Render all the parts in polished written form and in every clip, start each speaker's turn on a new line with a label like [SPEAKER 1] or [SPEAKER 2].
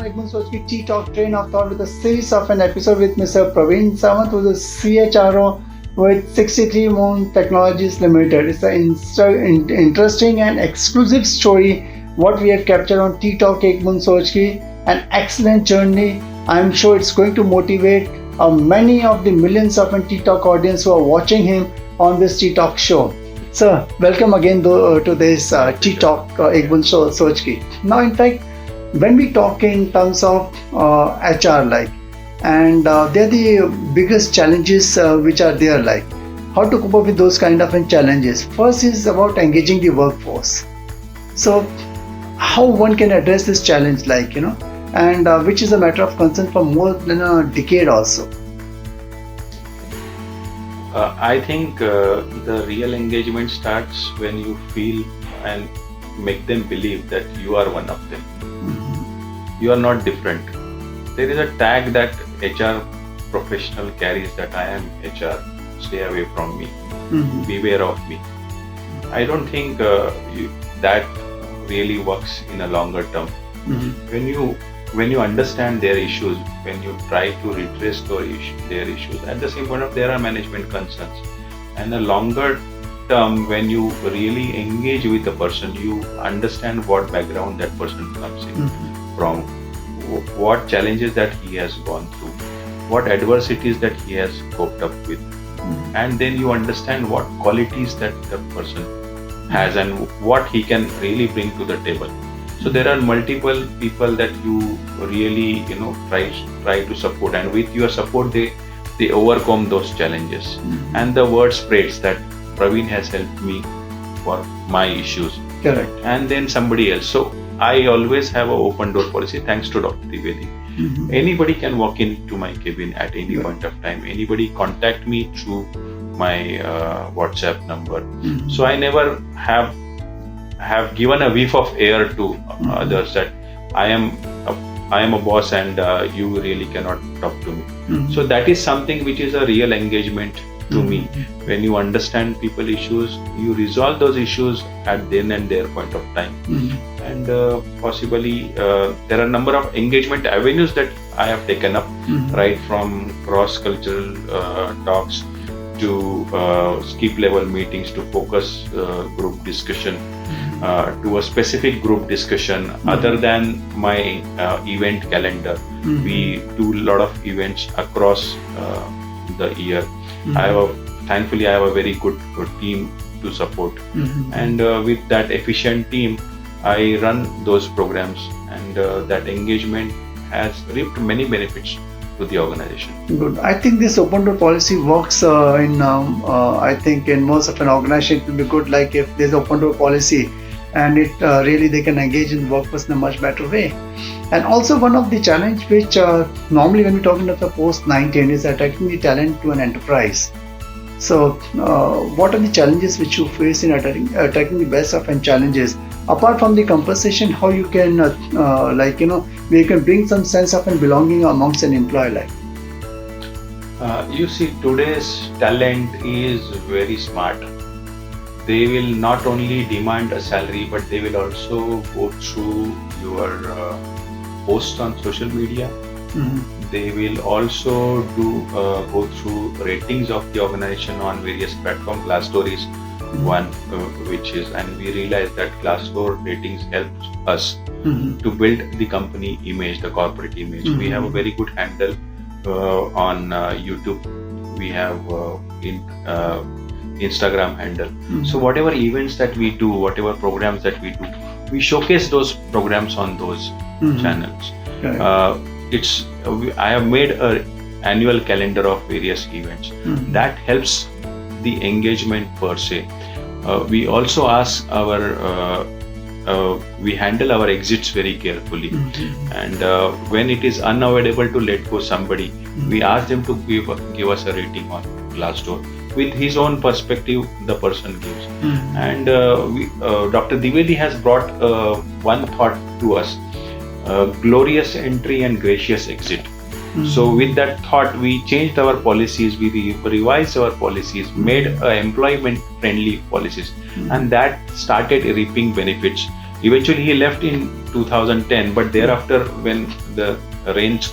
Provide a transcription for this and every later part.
[SPEAKER 1] everyone. Moons Technologies Ltd Talk Train of Thought with a series of an episode with Mr. Pravin Sawant, who is a CHRO with 63 Moons Technologies Ltd. It's an interesting and exclusive story what we have captured on Talk Moons Technologies, an excellent journey. I'm sure it's going to motivate many of the millions of Talk audience who are watching him on this Talk show. Sir, welcome again to this Talk Moons Technologies. Now, in fact, when we talk in terms of HR, and they're the biggest challenges which are there, how to cope up with those kind of challenges. First is about engaging the workforce. So, how one can address this challenge, and which is a matter of concern for more than a decade also.
[SPEAKER 2] I think the real engagement starts when you feel and make them believe that you are one of them. You are not different. There is a tag that HR professional carries that I am HR, stay away from me, beware of me. I don't think that really works in a longer term. When you understand their issues, when you try to redress their issues, at the same point of there are management concerns. And a longer term, when you really engage with the person, you understand what background that person comes in from, what challenges that he has gone through, what adversities that he has coped up with, and then you understand what qualities that the person has and what he can really bring to the table. So there are multiple people that you really try to support, and with your support they overcome those challenges, and the word spreads that Pravin has helped me for my issues.
[SPEAKER 1] Correct.
[SPEAKER 2] And then somebody else. So I always have an open door policy, thanks to Dr. Dwivedi. Anybody can walk into my cabin at any point of time. Anybody contact me through my WhatsApp number. So I never have given a whiff of air to others that I am a boss and you really cannot talk to me. So that is something which is a real engagement to me. When you understand people issues, you resolve those issues at then and their point of time. And possibly there are a number of engagement avenues that I have taken up, right from cross-cultural talks to skip level meetings to focus group discussion to a specific group discussion other than my event calendar. We do a lot of events across the year. Thankfully I have a very good team to support, and with that efficient team I run those programs, and that engagement has reaped many benefits to the organization.
[SPEAKER 1] Good. I think this open door policy works I think in most of an organization. It will be good, if there's open door policy and it really they can engage in the workforce in a much better way. And also one of the challenge which normally when we talk about the post-19 is attracting the talent to an enterprise. So what are the challenges which you face in attracting the best of and challenges? Apart from the compensation, how you can where you can bring some sense of belonging amongst an employee
[SPEAKER 2] You see, today's talent is very smart. They will not only demand a salary, but they will also go through your posts on social media. They will also go through ratings of the organization on various platforms. Glassdoor is one which is, and we realize that Glassdoor ratings helps us to build the company image, the corporate image. We have a very good handle on YouTube. We have Instagram handle. So whatever events that we do, whatever programs that we do, we showcase those programs on those channels. I have made an annual calendar of various events. That helps the engagement per se. We also ask we handle our exits very carefully, and when it is unavoidable to let go somebody, we ask them to give us a rating on Glassdoor with his own perspective the person gives. And Dr. Dwivedi has brought one thought to us: glorious entry and gracious exit. So with that thought, we changed our policies, we revised our policies, made employment friendly policies, and that started reaping benefits. Eventually he left in 2010, but thereafter when the reins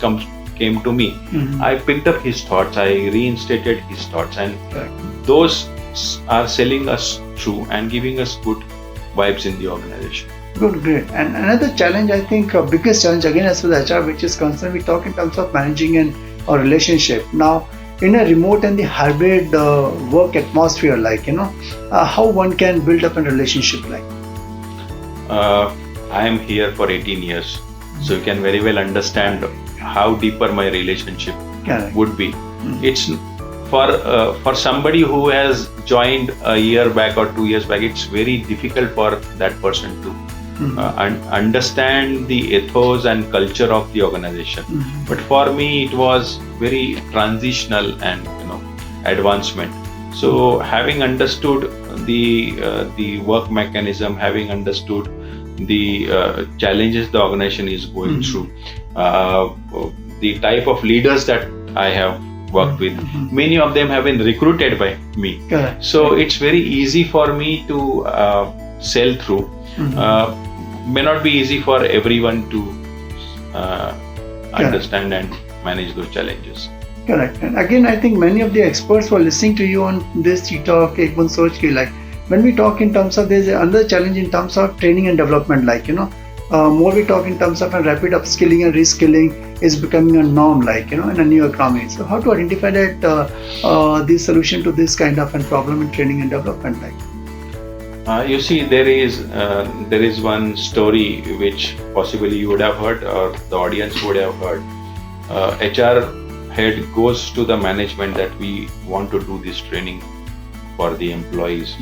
[SPEAKER 2] came to me, I picked up his thoughts, I reinstated his thoughts, and those are selling us through and giving us good vibes in the organization.
[SPEAKER 1] Good, great. And another challenge, I think, biggest challenge again as far as HR which is concerned, we talk in terms of managing a relationship. Now, in a remote and the hybrid work atmosphere, like, how one can build up a relationship like?
[SPEAKER 2] I am here for 18 years, so you can very well understand how deeper my relationship would be. It's for somebody who has joined a year back or 2 years back, it's very difficult for that person to understand the ethos and culture of the organization. But for me, it was very transitional and advancement. So having understood the work mechanism, having understood the challenges the organization is going through, the type of leaders that I have worked with, many of them have been recruited by me. So it's very easy for me to sell through. May not be easy for everyone to understand and manage those challenges.
[SPEAKER 1] Correct. And again, I think many of the experts who are listening to you on this ttalk, Boond Soch, like when we talk in terms of, there's another challenge in terms of training and development, like, more we talk in terms of a rapid upskilling and reskilling is becoming a norm, like, in a new economy. So how to identify that the solution to this kind of a problem in training and development, like?
[SPEAKER 2] You see, there is one story which possibly you would have heard or the audience would have heard. HR head goes to the management that we want to do this training for the employees,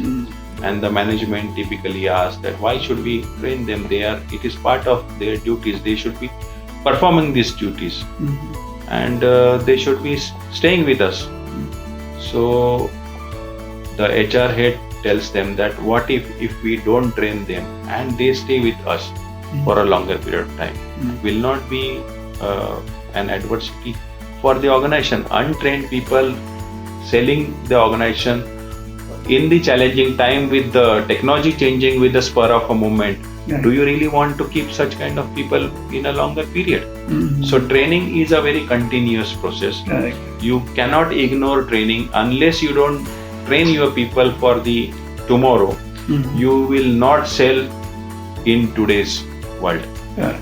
[SPEAKER 2] and the management typically asks that why should we train them? It is part of their duties. They should be performing these duties, and they should be staying with us. So the HR head tells them that what if we don't train them and they stay with us for a longer period of time, will not be an adversity for the organization. Untrained people selling the organization in the challenging time with the technology changing with the spur of a moment. Do you really want to keep such kind of people in a longer period? So training is a very continuous process. You cannot ignore training. Unless you don't train your people for the tomorrow, you will not sell in today's world.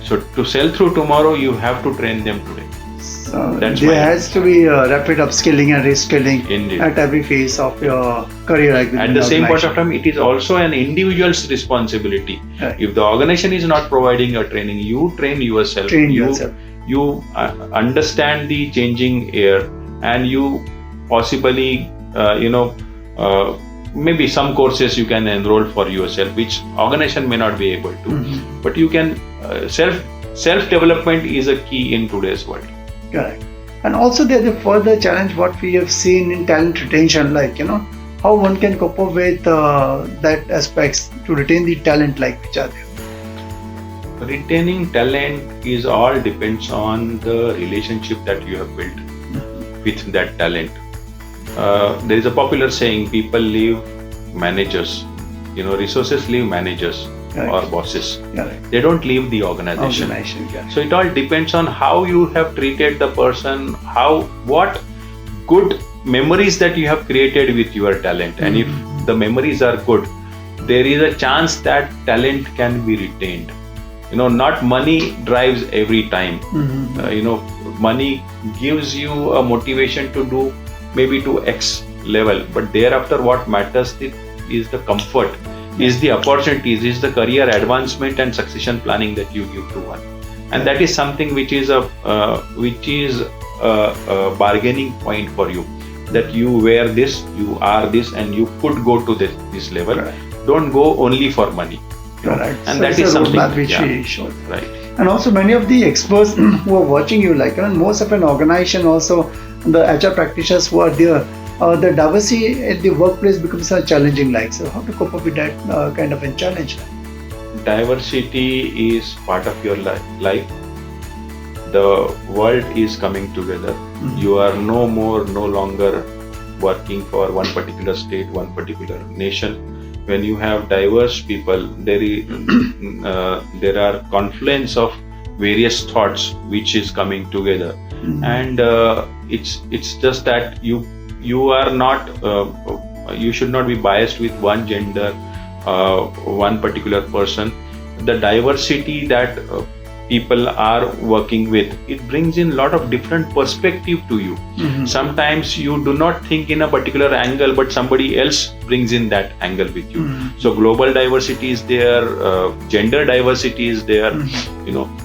[SPEAKER 2] So to sell through tomorrow, you have to train them today.
[SPEAKER 1] So there has to be rapid upskilling and reskilling at every phase of your career.
[SPEAKER 2] At the same point of time, it is also an individual's responsibility. If the organization is not providing a training, you train yourself. You understand the changing air, and you possibly maybe some courses you can enroll for yourself, which organization may not be able to. But you can self-development is a key in today's world.
[SPEAKER 1] Correct. And also there's a further challenge what we have seen in talent retention, like, how one can cope up with that aspects to retain the talent, like, which are there?
[SPEAKER 2] Retaining talent is all depends on the relationship that you have built with that talent. There is a popular saying, people leave managers, resources leave managers or bosses. They don't leave the organization. So it all depends on how you have treated the person, what good memories that you have created with your talent. And if the memories are good, there is a chance that talent can be retained. Not money drives every time. Money gives you a motivation to do maybe to X level, but thereafter what matters is the comfort, is the opportunities, is the career advancement and succession planning that you give to one. And that is something which is a bargaining point for you, that you wear this, you are this, and you could go to this level. Don't go only for money. And so that is something
[SPEAKER 1] which we showed. And also many of the experts who are watching you, like, most of an organization, also the HR practitioners who are there, the diversity at the workplace becomes challenging, like, so how to cope up with that kind of a challenge?
[SPEAKER 2] Diversity is part of your life. The world is coming together. You are no longer working for one particular state, one particular nation. when you have diverse people, there are confluence of various thoughts which is coming together, and it's just that you are not you should not be biased with one gender, one particular person. The diversity that people are working with, it brings in a lot of different perspective to you. Sometimes you do not think in a particular angle, but somebody else brings in that angle with you. So global diversity is there, gender diversity is there,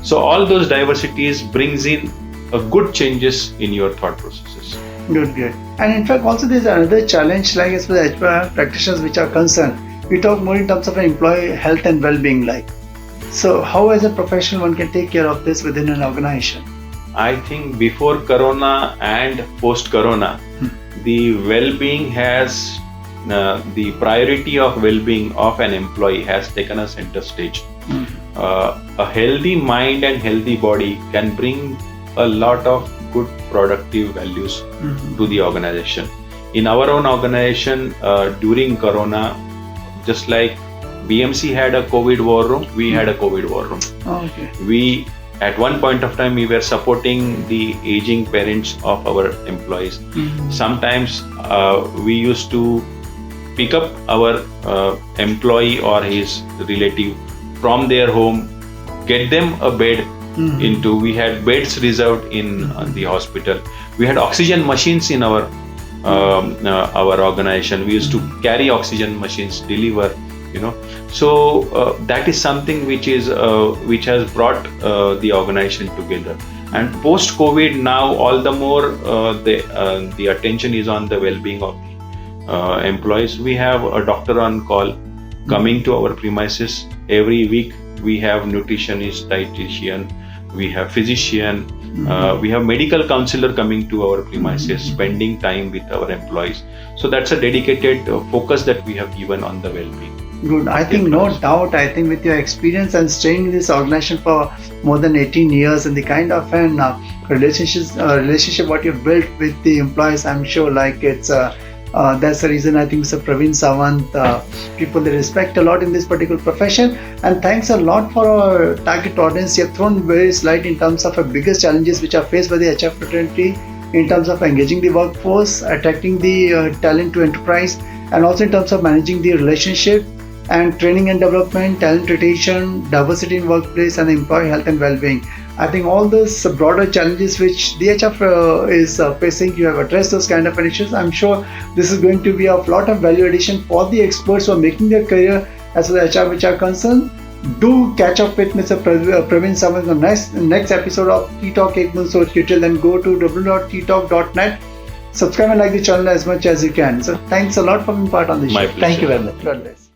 [SPEAKER 2] so all those diversities brings in a good changes in your thought processes.
[SPEAKER 1] Good. And in fact, also there's another challenge, like as far as HR practitioners which are concerned, we talk more in terms of employee health and well-being, like. So how as a professional one can take care of this within an organization?
[SPEAKER 2] I think before Corona and post-Corona, the well-being has, the priority of well-being of an employee has taken a center stage. A healthy mind and healthy body can bring a lot of good productive values to the organization. In our own organization, during Corona, just like BMC had a COVID war room, we had a COVID war room. We, at one point of time, we were supporting the aging parents of our employees. Sometimes we used to pick up our employee or his relative from their home, get them a bed we had beds reserved in the hospital. We had oxygen machines in our organization. We used to carry oxygen machines, deliver, so that is something which has brought the organization together. And post COVID, now all the more the attention is on the well-being of the employees. We have a doctor on call coming to our premises every week. We have nutritionist, dietitian, we have physician, we have medical counselor coming to our premises, spending time with our employees. So that's a dedicated focus that we have given on the well-being.
[SPEAKER 1] Good. I think no doubt, with your experience and staying in this organization for more than 18 years and the kind of an relationship what you've built with the employees, I'm sure it's that's the reason I think Mr. Pravin Sawant, people they respect a lot in this particular profession. And thanks a lot for our target audience. You have thrown various light in terms of the biggest challenges which are faced by the HR fraternity in terms of engaging the workforce, attracting the talent to enterprise, and also in terms of managing the relationship and training and development, talent retention, diversity in workplace, and employee health and well-being. I think all those broader challenges which the HR is facing, you have addressed those kind of issues. I'm sure this is going to be of lot of value addition for the experts who are making their career as far as HR which are concerned. Do catch up with Mr. Pravin Sawant on the next episode of ttalk Moons Soch. Till then, go to www.ttalk.net. Subscribe and like the channel as much as you can. So thanks a lot for being part on the show.
[SPEAKER 2] My pleasure.
[SPEAKER 1] Thank you very much. God bless.